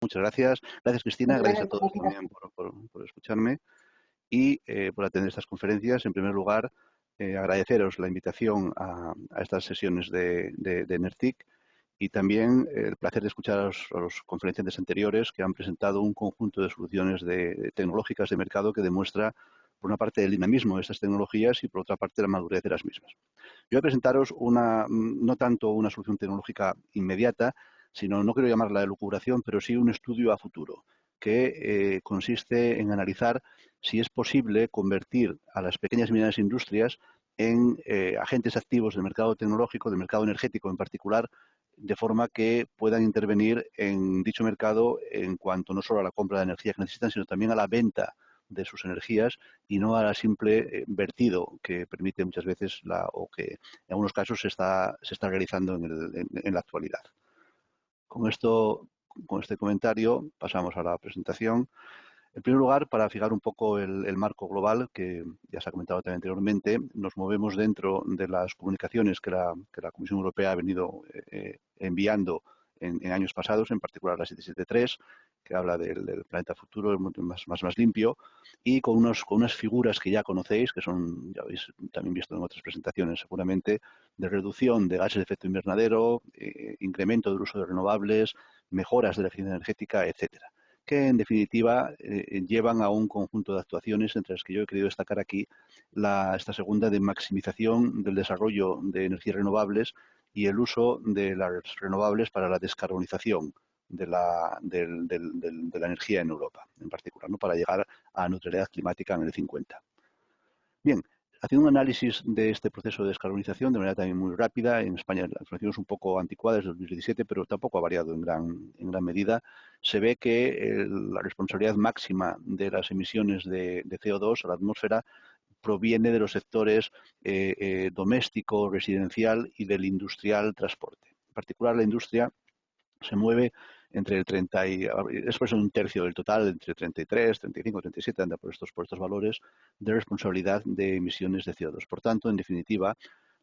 Muchas gracias. Gracias, Cristina. Gracias a todos también por escucharme y por atender estas conferencias. En primer lugar, agradeceros la invitación a estas sesiones de NERTIC y también el placer de escuchar a los conferenciantes anteriores que han presentado un conjunto de soluciones tecnológicas de mercado que demuestra, por una parte, el dinamismo de estas tecnologías y, por otra parte, la madurez de las mismas. Yo voy a presentaros no tanto una solución tecnológica inmediata, sino, no quiero llamarla elucubración, pero sí un estudio a futuro, que consiste en analizar si es posible convertir a las pequeñas y medianas industrias en agentes activos del mercado tecnológico, del mercado energético en particular, de forma que puedan intervenir en dicho mercado en cuanto no solo a la compra de energía que necesitan, sino también a la venta de sus energías y no a la simple vertido que permite muchas veces o que en algunos casos se está realizando en la actualidad. Con este comentario pasamos a la presentación. En primer lugar, para fijar un poco el marco global, que ya se ha comentado también anteriormente, nos movemos dentro de las comunicaciones que la Comisión Europea ha venido enviando en años pasados, en particular la 773, que habla del planeta futuro más limpio, y con unas figuras que ya conocéis, que ya habéis también visto en otras presentaciones seguramente, de reducción de gases de efecto invernadero, incremento del uso de renovables, mejoras de la eficiencia energética, etcétera, que en definitiva llevan a un conjunto de actuaciones entre las que yo he querido destacar aquí esta segunda de maximización del desarrollo de energías renovables y el uso de las renovables para la descarbonización de la energía en Europa, en particular, ¿no?, para llegar a neutralidad climática en el 50. Bien, haciendo un análisis de este proceso de descarbonización de manera también muy rápida, en España la información es un poco anticuada desde 2017, pero tampoco ha variado en gran medida, se ve que la responsabilidad máxima de las emisiones de CO2 a la atmósfera proviene de los sectores doméstico, residencial y del industrial transporte. En particular, la industria se mueve entre el 30 y es por eso un tercio del total, entre 33, 35, 37, anda por estos valores de responsabilidad de emisiones de CO2. Por tanto, en definitiva,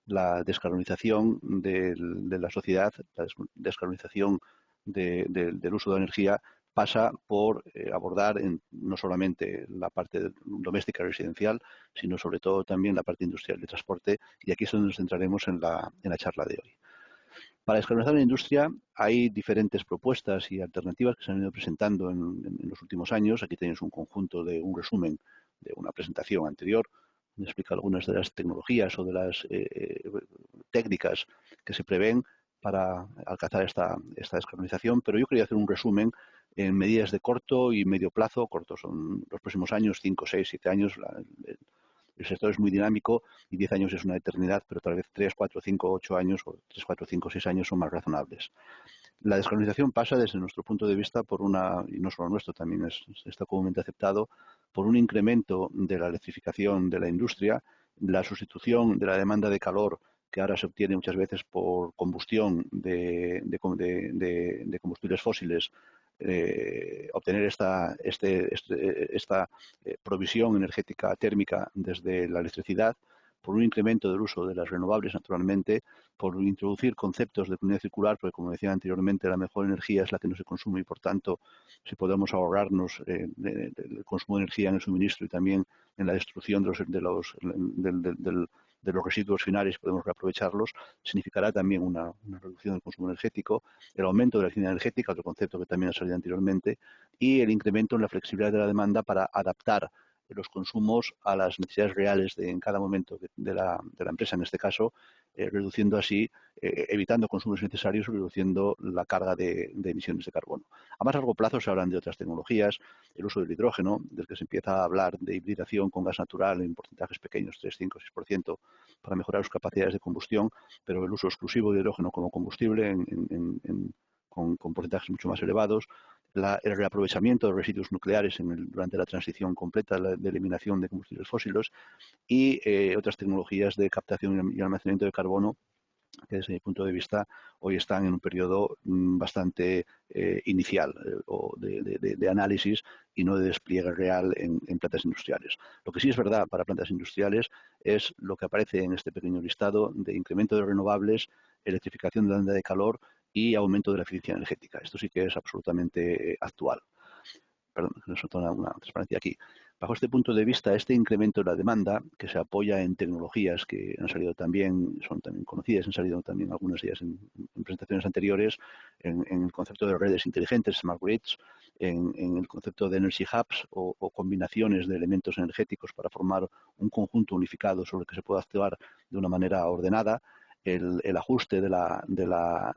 la descarbonización de la sociedad, la descarbonización del uso de energía pasa por abordar no solamente la parte doméstica residencial, sino sobre todo también la parte industrial de transporte, y aquí es donde nos centraremos en la charla de hoy. Para descarbonizar la industria hay diferentes propuestas y alternativas que se han ido presentando en los últimos años. Aquí tenéis un resumen de una presentación anterior, donde explica algunas de las tecnologías o de las técnicas que se prevén para alcanzar esta descarbonización, pero yo quería hacer un resumen en medidas de corto y medio plazo. Cortos son los próximos años, 5, 6, 7 años. El sector es muy dinámico y 10 años es una eternidad, pero tal vez 3, 4, 5, 8 años o 3, 4, 5, 6 años son más razonables. La descarbonización pasa, desde nuestro punto de vista, y no solo nuestro, también está comúnmente aceptado, por un incremento de la electrificación de la industria, la sustitución de la demanda de calor que ahora se obtiene muchas veces por combustión de combustibles fósiles, obtener esta provisión energética térmica desde la electricidad, por un incremento del uso de las renovables, naturalmente, por introducir conceptos de economía circular, porque, como decía anteriormente, la mejor energía es la que no se consume y, por tanto, si podemos ahorrarnos el consumo de energía en el suministro y también en la destrucción de los residuos finales, podemos reaprovecharlos, significará también una reducción del consumo energético, el aumento de la eficiencia energética, otro concepto que también ha salido anteriormente, y el incremento en la flexibilidad de la demanda para adaptar los consumos a las necesidades reales en cada momento de la empresa, en este caso, reduciendo así, evitando consumos innecesarios, reduciendo la carga de emisiones de carbono. A más largo plazo se hablan de otras tecnologías, el uso del hidrógeno, del que se empieza a hablar de hibridación con gas natural en porcentajes pequeños, 3, 5, 6%, para mejorar sus capacidades de combustión, pero el uso exclusivo de hidrógeno como combustible con porcentajes mucho más elevados, el reaprovechamiento de residuos nucleares durante la transición completa de eliminación de combustibles fósiles y otras tecnologías de captación y almacenamiento de carbono que, desde mi punto de vista, hoy están en un periodo bastante inicial o de análisis y no de despliegue real en plantas industriales. Lo que sí es verdad para plantas industriales es lo que aparece en este pequeño listado de incremento de renovables, electrificación de la demanda de calor y aumento de la eficiencia energética. Esto sí que es absolutamente actual. Perdón, nos falta una transparencia aquí. Bajo este punto de vista, este incremento de la demanda, que se apoya en tecnologías que han salido también, son también conocidas, han salido también algunas de ellas en presentaciones anteriores, en el concepto de redes inteligentes, smart grids, en el concepto de energy hubs o combinaciones de elementos energéticos para formar un conjunto unificado sobre el que se pueda actuar de una manera ordenada, el ajuste de la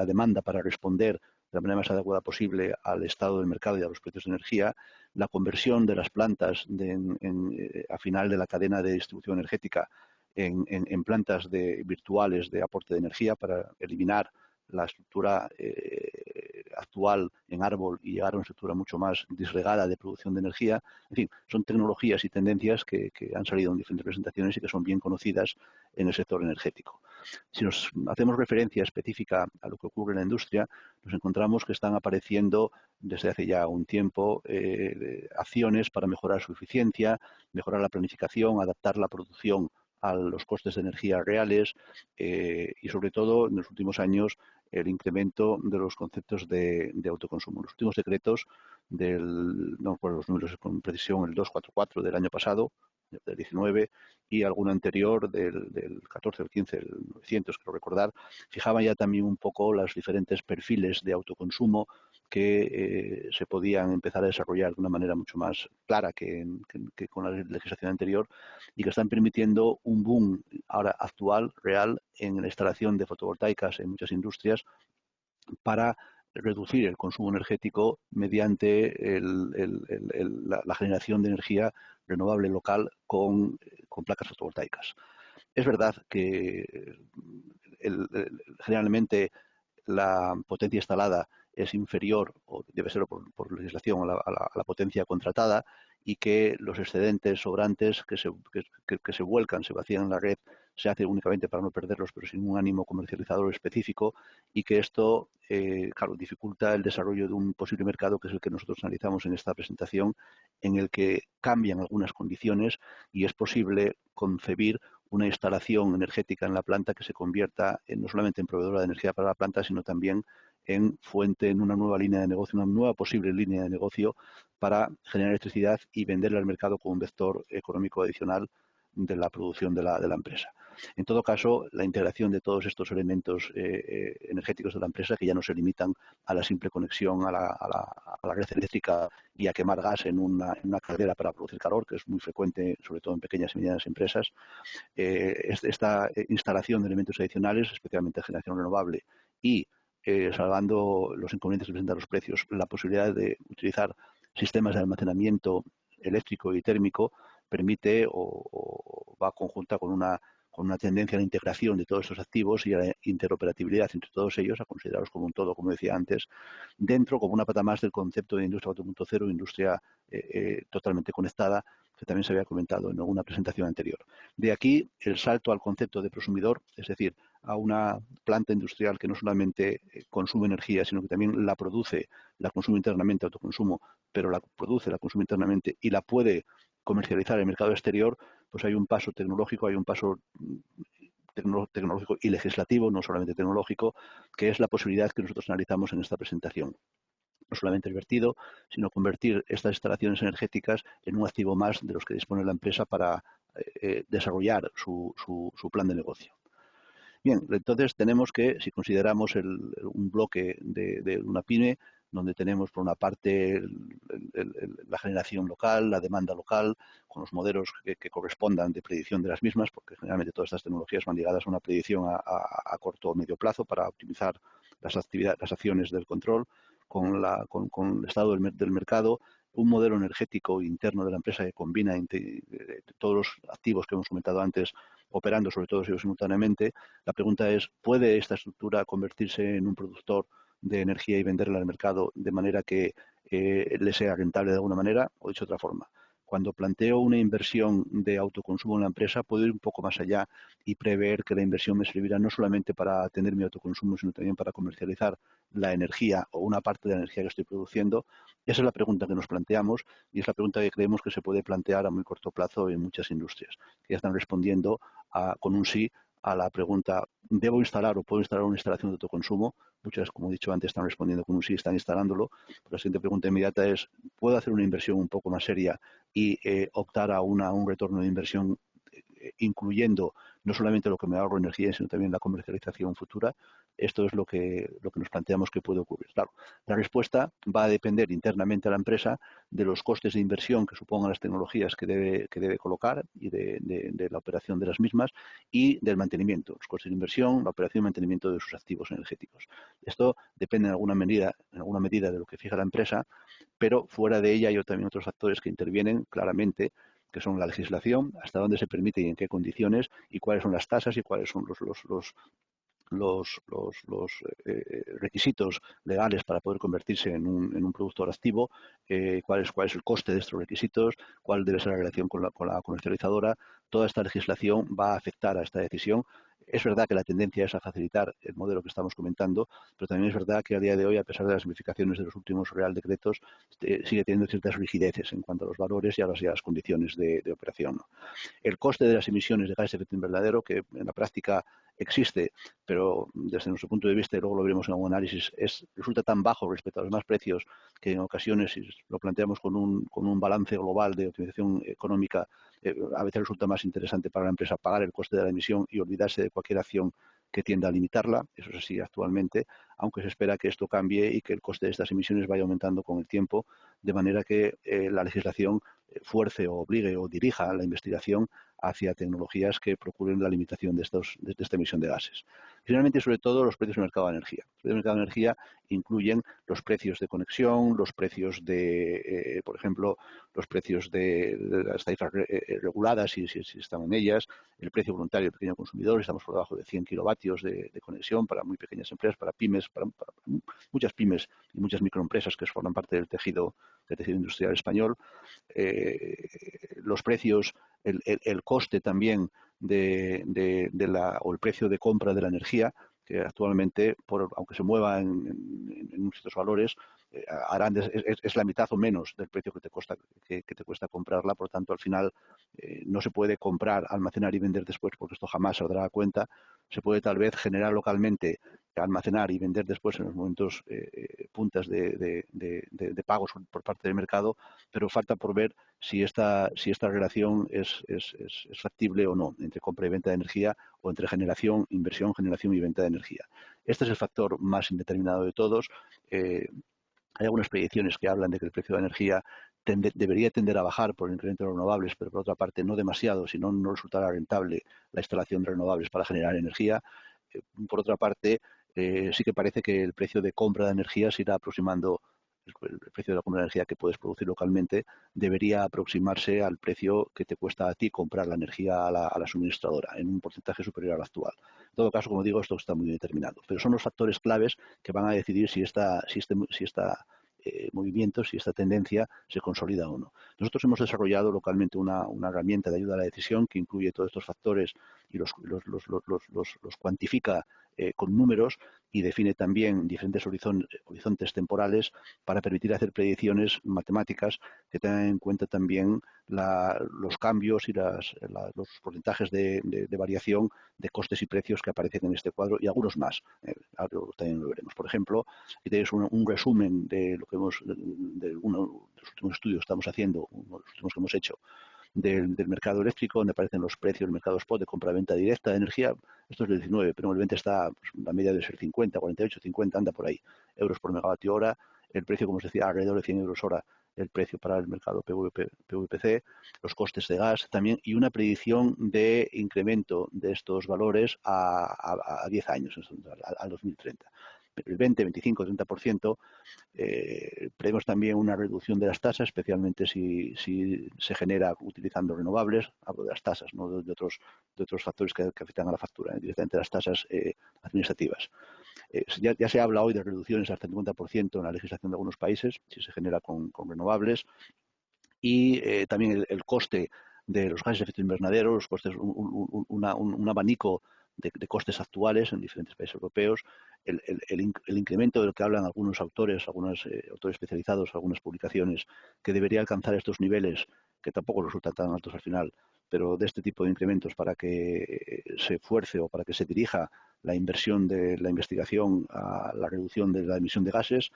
demanda para responder de la manera más adecuada posible al estado del mercado y a los precios de energía, la conversión de las plantas a final de la cadena de distribución energética en plantas virtuales de aporte de energía para eliminar la estructura actual en árbol y llegar a una estructura mucho más disgregada de producción de energía. En fin, son tecnologías y tendencias que han salido en diferentes presentaciones y que son bien conocidas en el sector energético. Si nos hacemos referencia específica a lo que ocurre en la industria, nos encontramos que están apareciendo desde hace ya un tiempo acciones para mejorar su eficiencia, mejorar la planificación, adaptar la producción a los costes de energía reales y, sobre todo, en los últimos años, el incremento de los conceptos de autoconsumo. Los últimos decretos no recuerdo los números con precisión, el 244 del año pasado, del 19, y alguno anterior del 14, el 15, el 900, creo recordar, fijaban ya también un poco los diferentes perfiles de autoconsumo que se podían empezar a desarrollar de una manera mucho más clara que con la legislación anterior y que están permitiendo un boom ahora actual, real, en la instalación de fotovoltaicas en muchas industrias para reducir el consumo energético mediante la generación de energía renovable local con placas fotovoltaicas. Es verdad que generalmente la potencia instalada es inferior, o debe ser por legislación, a la potencia contratada, y que los excedentes sobrantes que se vuelcan, se vacían en la red, se hace únicamente para no perderlos, pero sin un ánimo comercializador específico, y que esto, claro, dificulta el desarrollo de un posible mercado, que es el que nosotros analizamos en esta presentación, en el que cambian algunas condiciones y es posible concebir una instalación energética en la planta que se convierta no solamente en proveedora de energía para la planta, sino también en fuente, en una nueva línea de negocio, una nueva posible línea de negocio para generar electricidad y venderla al mercado como un vector económico adicional de la producción de la empresa. En todo caso, la integración de todos estos elementos energéticos de la empresa, que ya no se limitan a la simple conexión a la red eléctrica y a quemar gas en una caldera para producir calor, que es muy frecuente, sobre todo en pequeñas y medianas empresas, esta instalación de elementos adicionales, especialmente de generación renovable, y salvando los inconvenientes que presentan los precios, la posibilidad de utilizar sistemas de almacenamiento eléctrico y térmico permite o va conjunta con una tendencia a la integración de todos estos activos y a la interoperabilidad entre todos ellos, a considerarlos como un todo, como decía antes, dentro como una pata más del concepto de industria 4.0, industria totalmente conectada, que también se había comentado en alguna presentación anterior. De aquí el salto al concepto de prosumidor, es decir, a una planta industrial que no solamente consume energía, sino que también la produce, la consume internamente, autoconsumo, pero la produce, la consume internamente y la puede comercializar en el mercado exterior, pues hay un paso tecnológico, hay un paso tecnológico y legislativo, no solamente tecnológico, que es la posibilidad que nosotros analizamos en esta presentación. No solamente el vertido, sino convertir estas instalaciones energéticas en un activo más de los que dispone la empresa para desarrollar su plan de negocio. Bien, entonces tenemos que, si consideramos un bloque de una pyme, donde tenemos por una parte la generación local, la demanda local, con los modelos que correspondan de predicción de las mismas, porque generalmente todas estas tecnologías van ligadas a una predicción a corto o medio plazo para optimizar las acciones del control, con el estado del mercado, un modelo energético interno de la empresa que combina todos los activos que hemos comentado antes, operando sobre todos ellos simultáneamente. La pregunta es, ¿puede esta estructura convertirse en un productor de energía y venderla al mercado de manera que le sea rentable de alguna manera? O dicho de otra forma, cuando planteo una inversión de autoconsumo en la empresa, puedo ir un poco más allá y prever que la inversión me servirá no solamente para atender mi autoconsumo, sino también para comercializar la energía o una parte de la energía que estoy produciendo. Esa es la pregunta que nos planteamos y es la pregunta que creemos que se puede plantear a muy corto plazo en muchas industrias, que ya están respondiendo con un sí a la pregunta, ¿debo instalar o puedo instalar una instalación de autoconsumo? Muchas, como he dicho antes, están respondiendo con un sí, están instalándolo. Pero la siguiente pregunta inmediata es, ¿puedo hacer una inversión un poco más seria y optar a un retorno de inversión incluyendo no solamente lo que me ahorro energía, sino también la comercialización futura? Esto es lo que nos planteamos que puede ocurrir. Claro, la respuesta va a depender internamente a la empresa de los costes de inversión que supongan las tecnologías que debe colocar y de la operación de las mismas y del mantenimiento, los costes de inversión, la operación y mantenimiento de sus activos energéticos. Esto depende en alguna medida de lo que fija la empresa, pero fuera de ella hay también otros factores que intervienen claramente, que son la legislación, hasta dónde se permite y en qué condiciones, y cuáles son las tasas y cuáles son los requisitos legales para poder convertirse en un productor activo, cuál es el coste de estos requisitos, cuál debe ser la relación con la comercializadora. Toda esta legislación va a afectar a esta decisión. Es verdad que la tendencia es a facilitar el modelo que estamos comentando, pero también es verdad que a día de hoy, a pesar de las modificaciones de los últimos Real Decretos, sigue teniendo ciertas rigideces en cuanto a los valores y a las condiciones de operación, ¿no? El coste de las emisiones de gases de efecto invernadero, que en la práctica existe, pero desde nuestro punto de vista, y luego lo veremos en algún análisis, resulta tan bajo respecto a los demás precios que en ocasiones, si lo planteamos con un balance global de optimización económica, a veces resulta más interesante para la empresa pagar el coste de la emisión y olvidarse de cualquier acción que tienda a limitarla. Eso es así actualmente, aunque se espera que esto cambie y que el coste de estas emisiones vaya aumentando con el tiempo, de manera que la legislación fuerce o obligue o dirija la investigación hacia tecnologías que procuren la limitación de esta emisión de gases. Finalmente, sobre todo, los precios del mercado de energía. Los precios del mercado de energía incluyen los precios de conexión, los precios por ejemplo, los precios de las tarifas reguladas, si están en ellas, el precio voluntario del pequeño consumidor, estamos por debajo de 100 kilovatios de conexión para muy pequeñas empresas, para pymes, para muchas pymes y muchas microempresas que forman parte del tejido industrial español. Los precios, el coste también o el precio de compra de la energía, que actualmente, aunque se mueva en ciertos valores, es la mitad o menos del precio que te cuesta comprarla. Por tanto, al final no se puede comprar, almacenar y vender después, porque esto jamás se dará cuenta. Se puede tal vez generar localmente, almacenar y vender después en los momentos puntas de pagos por parte del mercado, pero falta por ver si esta relación es factible o no entre compra y venta de energía o entre inversión, generación y venta de energía. Este es el factor más indeterminado de todos. Hay algunas predicciones que hablan de que el precio de la energía debería tender a bajar por el incremento de renovables, pero por otra parte no demasiado, si no, no resultará rentable la instalación de renovables para generar energía. Por otra parte, sí que parece que el precio de compra de energía se irá aproximando. El precio de la compra de energía que puedes producir localmente debería aproximarse al precio que te cuesta a ti comprar la energía a la suministradora, en un porcentaje superior al actual. En todo caso, como digo, esto está muy determinado. Pero son los factores claves que van a decidir si este movimiento, si esta tendencia se consolida o no. Nosotros hemos desarrollado localmente una herramienta de ayuda a la decisión que incluye todos estos factores y los cuantifica con números y define también diferentes horizontes temporales para permitir hacer predicciones matemáticas que tengan en cuenta también los cambios y los porcentajes de variación de costes y precios que aparecen en este cuadro y algunos más. También lo veremos. Por ejemplo, aquí tenéis un resumen de lo que de uno de los últimos estudios que estamos haciendo, uno de los últimos que hemos hecho, del mercado eléctrico, donde aparecen los precios del mercado spot de compra-venta directa de energía. Esto es del 19, pero el 20 está, la media debe ser 50, 48, 50, anda por ahí, euros por megavatio hora. El precio, como os decía, alrededor de 100 euros hora, el precio para el mercado PVPC, los costes de gas también, y una predicción de incremento de estos valores a 10 años, al 2030. El 20, 25, 30%. Prevemos también una reducción de las tasas, especialmente si se genera utilizando renovables. Hablo de las tasas, no de otros factores que afectan a la factura, directamente las tasas administrativas. Ya se habla hoy de reducciones hasta el 50% en la legislación de algunos países, si se genera con renovables. Y también el coste de los gases de efecto invernadero, los costes, un abanico de costes actuales en diferentes países europeos, el incremento del que hablan algunos autores, autores especializados, algunas publicaciones, que debería alcanzar estos niveles, que tampoco resultan tan altos al final, pero de este tipo de incrementos para que se fuerce o para que se dirija la inversión de la investigación a la reducción de la emisión de gases.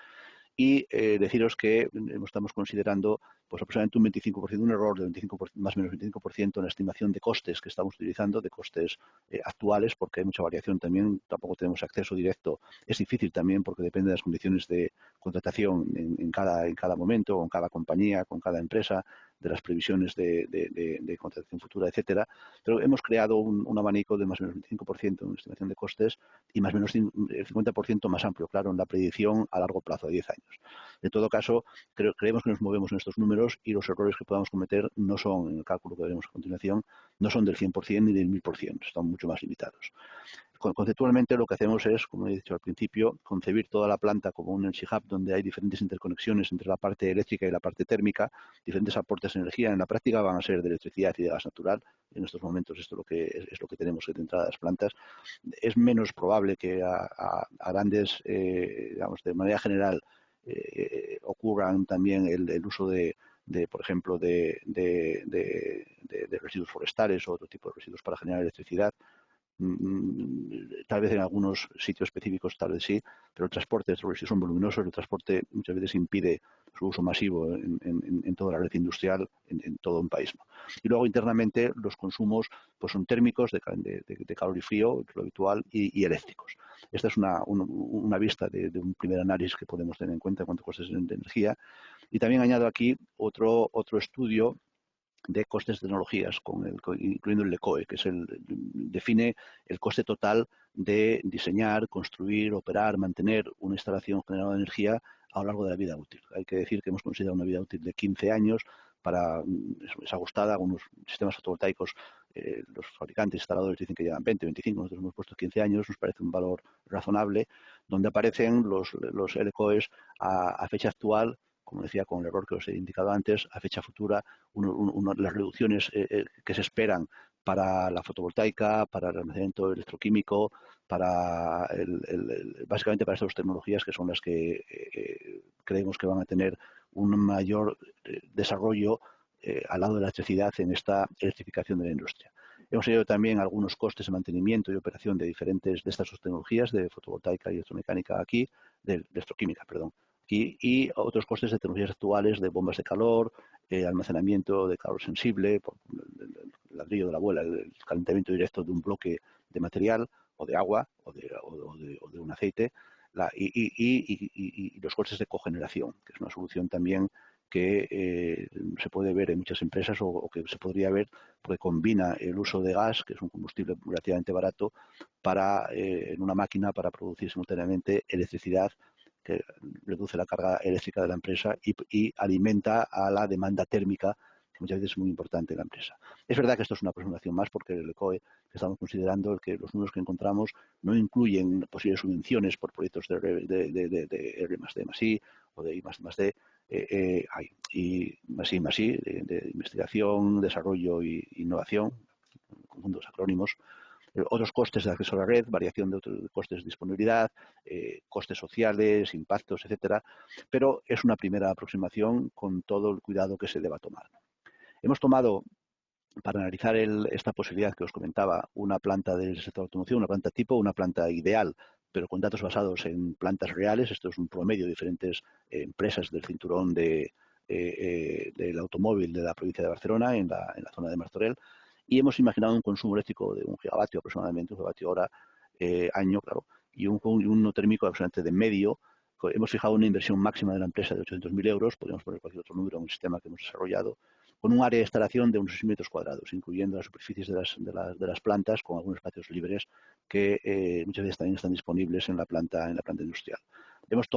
Y deciros que estamos considerando pues aproximadamente un 25%, un error de 25%, más o menos 25% en la estimación de costes que estamos utilizando, de costes actuales, porque hay mucha variación también, tampoco tenemos acceso directo. Es difícil también porque depende de las condiciones de contratación en cada momento, con cada compañía, con cada empresa, de las previsiones de contratación futura, etcétera. Pero hemos creado un abanico de más o menos 25% en estimación de costes y más o menos el 50% más amplio, claro, en la predicción a largo plazo, de 10 años. En todo caso, creemos que nos movemos en estos números y los errores que podamos cometer no son, en el cálculo que veremos a continuación, no son del 100% ni del 1000%, están mucho más limitados. Conceptualmente lo que hacemos es, como he dicho al principio, concebir toda la planta como un energy hub donde hay diferentes interconexiones entre la parte eléctrica y la parte térmica, diferentes aportes de energía. En la práctica van a ser de electricidad y de gas natural. En estos momentos esto es lo que tenemos de entrada a las plantas. Es menos probable que a grandes, digamos, de manera general, ocurran también el uso por ejemplo, de residuos forestales o otro tipo de residuos para generar electricidad. Tal vez en algunos sitios específicos, tal vez sí, pero el transporte, si son voluminosos, el transporte muchas veces impide su uso masivo en toda la red industrial, en todo un país, ¿no? Y luego internamente los consumos pues son térmicos, de calor y frío, lo habitual, y eléctricos. Esta es una vista de un primer análisis que podemos tener en cuenta en cuanto a costes de energía. Y también añado aquí otro estudio de costes de tecnologías, incluyendo el LECOE, que define el coste total de diseñar, construir, operar, mantener una instalación generadora de energía a lo largo de la vida útil. Hay que decir que hemos considerado una vida útil de 15 años, es ajustada. Algunos sistemas fotovoltaicos, los fabricantes instaladores dicen que llevan 20, 25, nosotros hemos puesto 15 años, nos parece un valor razonable, donde aparecen los LECOEs a fecha actual, como decía, con el error que os he indicado antes, a fecha futura, las reducciones que se esperan para la fotovoltaica, para el almacenamiento electroquímico, básicamente para estas tecnologías que son las que creemos que van a tener un mayor desarrollo al lado de la electricidad en esta electrificación de la industria. Hemos tenido también algunos costes de mantenimiento y operación de diferentes de estas tecnologías, de fotovoltaica y electromecánica aquí, de electroquímica, perdón, y otros costes de tecnologías actuales de bombas de calor, almacenamiento de calor sensible, por el ladrillo de la abuela, el calentamiento directo de un bloque de material o de agua o de un aceite, y los costes de cogeneración, que es una solución también que se puede ver en muchas empresas o que se podría ver porque combina el uso de gas, que es un combustible relativamente barato, en una máquina para producir simultáneamente electricidad, que reduce la carga eléctrica de la empresa y alimenta a la demanda térmica, que muchas veces es muy importante en la empresa. Es verdad que esto es una aproximación más porque el ECOE que estamos considerando, que los números que encontramos no incluyen posibles subvenciones por proyectos de R+D+I o de I+D+D, y más I, de investigación, desarrollo e innovación, conjuntos acrónimos. Otros costes de acceso a la red, variación de otros costes de disponibilidad, costes sociales, impactos, etcétera, pero es una primera aproximación con todo el cuidado que se deba tomar. Hemos tomado, para analizar esta posibilidad que os comentaba, una planta del sector de automoción, una planta tipo, una planta ideal, pero con datos basados en plantas reales. Esto es un promedio de diferentes empresas del cinturón del automóvil de la provincia de Barcelona, en la zona de Martorell, y hemos imaginado un consumo eléctrico de 1 gigavatio aproximadamente, 1 gigavatio hora año, claro, y un térmico aproximadamente de medio. Hemos fijado una inversión máxima de la empresa de 800.000 euros, podríamos poner cualquier otro número en un sistema que hemos desarrollado, con un área de instalación de unos 6 metros cuadrados, incluyendo las superficies de las plantas, con algunos espacios libres que muchas veces también están disponibles en la planta industrial. Hemos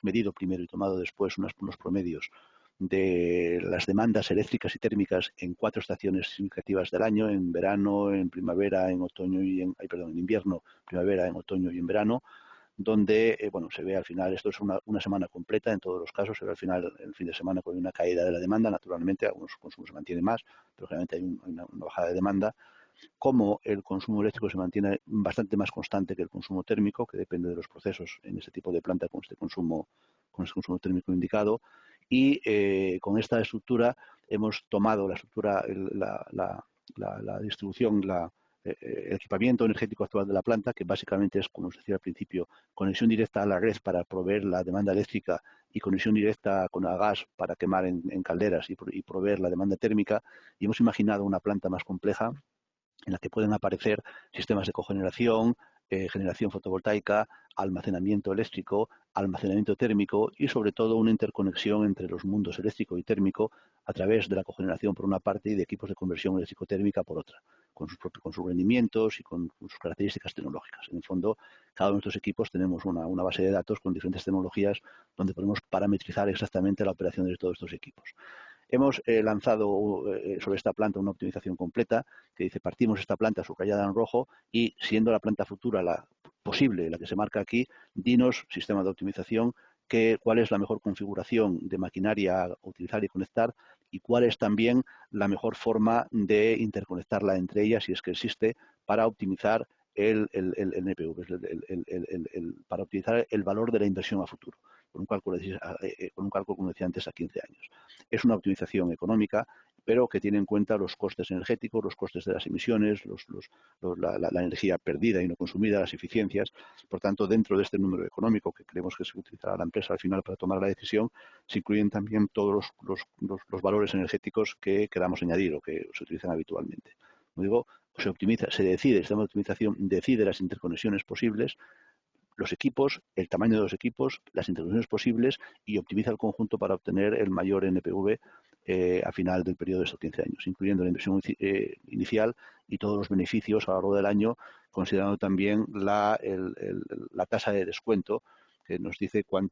medido primero y tomado después unos promedios de las demandas eléctricas y térmicas en 4 estaciones significativas del año: en verano, en primavera, en otoño en invierno, primavera, en otoño y en verano, donde se ve al final, esto es una semana completa en todos los casos, se ve al final el fin de semana con una caída de la demanda. Naturalmente algunos consumos se mantienen más, pero generalmente hay una bajada de demanda, como el consumo eléctrico se mantiene bastante más constante que el consumo térmico, que depende de los procesos en este tipo de planta con este consumo térmico indicado, y con esta estructura hemos tomado la estructura, la distribución, el equipamiento energético actual de la planta, que básicamente es, como os decía al principio, conexión directa a la red para proveer la demanda eléctrica y conexión directa con el gas para quemar en calderas y proveer la demanda térmica. Y hemos imaginado una planta más compleja en la que pueden aparecer sistemas de cogeneración, generación fotovoltaica, almacenamiento eléctrico, almacenamiento térmico y sobre todo una interconexión entre los mundos eléctrico y térmico a través de la cogeneración por una parte y de equipos de conversión eléctrico-térmica por otra, con sus rendimientos y con sus características tecnológicas. En el fondo, cada uno de nuestros equipos tenemos una base de datos con diferentes tecnologías donde podemos parametrizar exactamente la operación de todos estos equipos. Hemos lanzado sobre esta planta una optimización completa que dice partimos esta planta subrayada en rojo y siendo la planta futura la posible, la que se marca aquí, dinos sistema de optimización cuál es la mejor configuración de maquinaria a utilizar y conectar y cuál es también la mejor forma de interconectarla entre ellas si es que existe para optimizar el NPV, para optimizar el valor de la inversión a futuro, con un cálculo, como decía antes, a 15 años. Es una optimización económica, pero que tiene en cuenta los costes energéticos, los costes de las emisiones, la energía perdida y no consumida, las eficiencias. Por tanto, dentro de este número económico que creemos que se utilizará la empresa al final para tomar la decisión, se incluyen también todos los valores energéticos que queramos añadir o que se utilizan habitualmente. Como digo, se optimiza, se decide, el sistema de optimización decide las interconexiones posibles, los equipos, el tamaño de los equipos, las interconexiones posibles y optimiza el conjunto para obtener el mayor NPV a final del periodo de estos 15 años, incluyendo la inversión inicial y todos los beneficios a lo largo del año, considerando también la tasa de descuento que nos dice cuál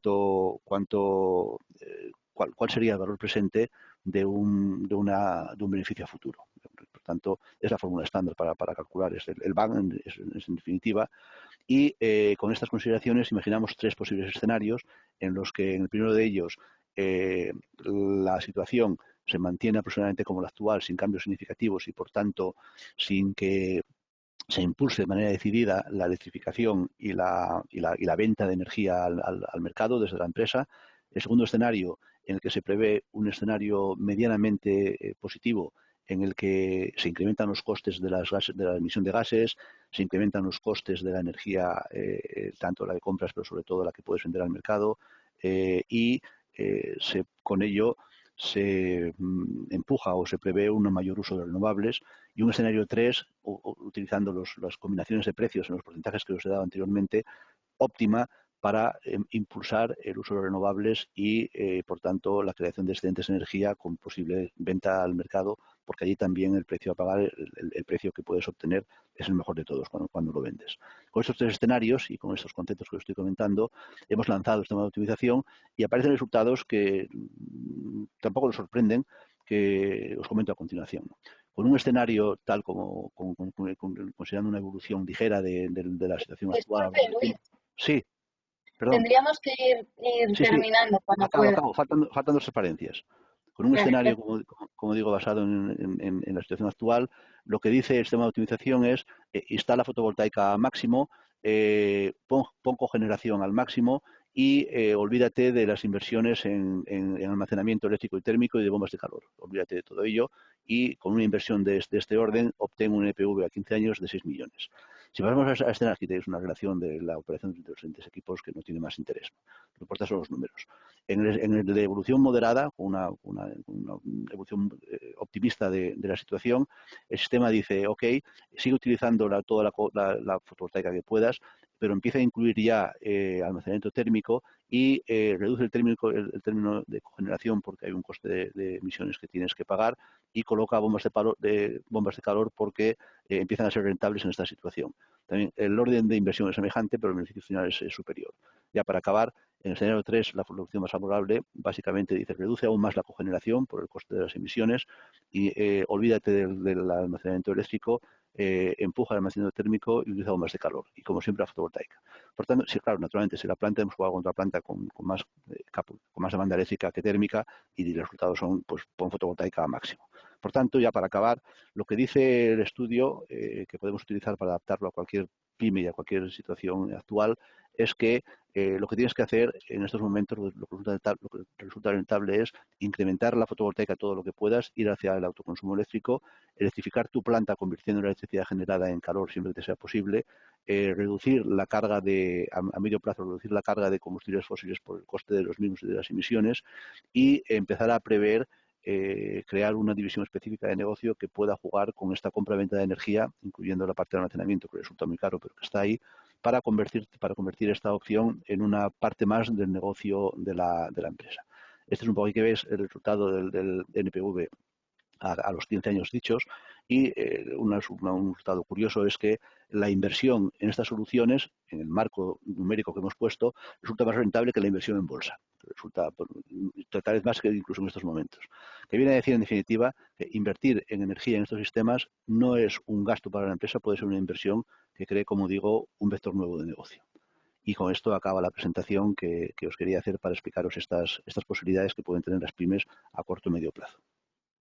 sería el valor presente de un beneficio a futuro. Por tanto, es la fórmula estándar para calcular. El BAN es en definitiva. Y con estas consideraciones imaginamos tres posibles escenarios en los que en el primero de ellos la situación se mantiene aproximadamente como la actual, sin cambios significativos y por tanto sin que se impulse de manera decidida la electrificación y la venta de energía al mercado desde la empresa. El segundo escenario en el que se prevé un escenario medianamente positivo en el que se incrementan los costes de la emisión de gases, se incrementan los costes de la energía, tanto la de compras, pero sobre todo la que puedes vender al mercado, y con ello se empuja o se prevé un mayor uso de renovables. Y un escenario 3, utilizando las combinaciones de precios en los porcentajes que os he dado anteriormente, óptima para impulsar el uso de renovables y, por tanto, la creación de excedentes de energía con posible venta al mercado, porque allí también el precio a pagar, el precio que puedes obtener es el mejor de todos cuando lo vendes. Con estos tres escenarios y con estos conceptos que os estoy comentando, hemos lanzado este modo de optimización y aparecen resultados que tampoco nos sorprenden, que os comento a continuación. Con un escenario tal como considerando una evolución ligera de la situación actual. Disculpe, Luis. Sí, perdón. Tendríamos que ir Sí, terminando cuando pueda. acabo. Faltan dos transparencias. Con un escenario, como digo, basado en la situación actual, lo que dice el sistema de optimización es instala fotovoltaica a máximo, pon cogeneración al máximo y olvídate de las inversiones en almacenamiento eléctrico y térmico y de bombas de calor. Olvídate de todo ello y con una inversión de este orden obtén un EPV a 15 años de 6 millones. Si pasamos a escenas, aquí tenéis una relación de la operación de los diferentes equipos que no tiene más interés. Lo que importa son los números. En el de evolución moderada, una evolución optimista de la situación, el sistema dice, ok, sigue utilizando toda la fotovoltaica que puedas, pero empieza a incluir ya almacenamiento térmico y reduce el término de cogeneración porque hay un coste de emisiones que tienes que pagar y coloca bombas de calor porque empiezan a ser rentables en esta situación. También el orden de inversión es semejante, pero el beneficio final es superior. Ya para acabar, en el escenario 3, la opción más favorable básicamente dice reduce aún más la cogeneración por el coste de las emisiones y olvídate del almacenamiento eléctrico, empuja el almacenamiento térmico y utiliza bombas de calor. Y como siempre, la fotovoltaica. Por tanto, sí, claro, naturalmente, si la planta hemos jugado contra la planta con más demanda eléctrica que térmica y los resultados son, pues, pon fotovoltaica a máximo. Por tanto, ya para acabar, lo que dice el estudio, que podemos utilizar para adaptarlo a cualquier pyme y a cualquier situación actual, es que lo que tienes que hacer en estos momentos, lo que resulta rentable es incrementar la fotovoltaica todo lo que puedas, ir hacia el autoconsumo eléctrico, electrificar tu planta convirtiendo la electricidad generada en calor siempre que sea posible, reducir la carga a medio plazo, reducir la carga de combustibles fósiles por el coste de los mismos y de las emisiones y empezar a prever crear una división específica de negocio que pueda jugar con esta compra-venta de energía, incluyendo la parte de almacenamiento, que resulta muy caro, pero que está ahí, para convertir esta opción en una parte más del negocio de la empresa. Este es un poco, hay que ver el resultado del NPV a los 15 años dichos y un resultado curioso es que la inversión en estas soluciones, en el marco numérico que hemos puesto, resulta más rentable que la inversión en bolsa. Resulta tal vez más que incluso en estos momentos. Que viene a decir, en definitiva, que invertir en energía en estos sistemas no es un gasto para la empresa, puede ser una inversión que cree, como digo, un vector nuevo de negocio. Y con esto acaba la presentación que os quería hacer para explicaros estas posibilidades que pueden tener las pymes a corto y medio plazo.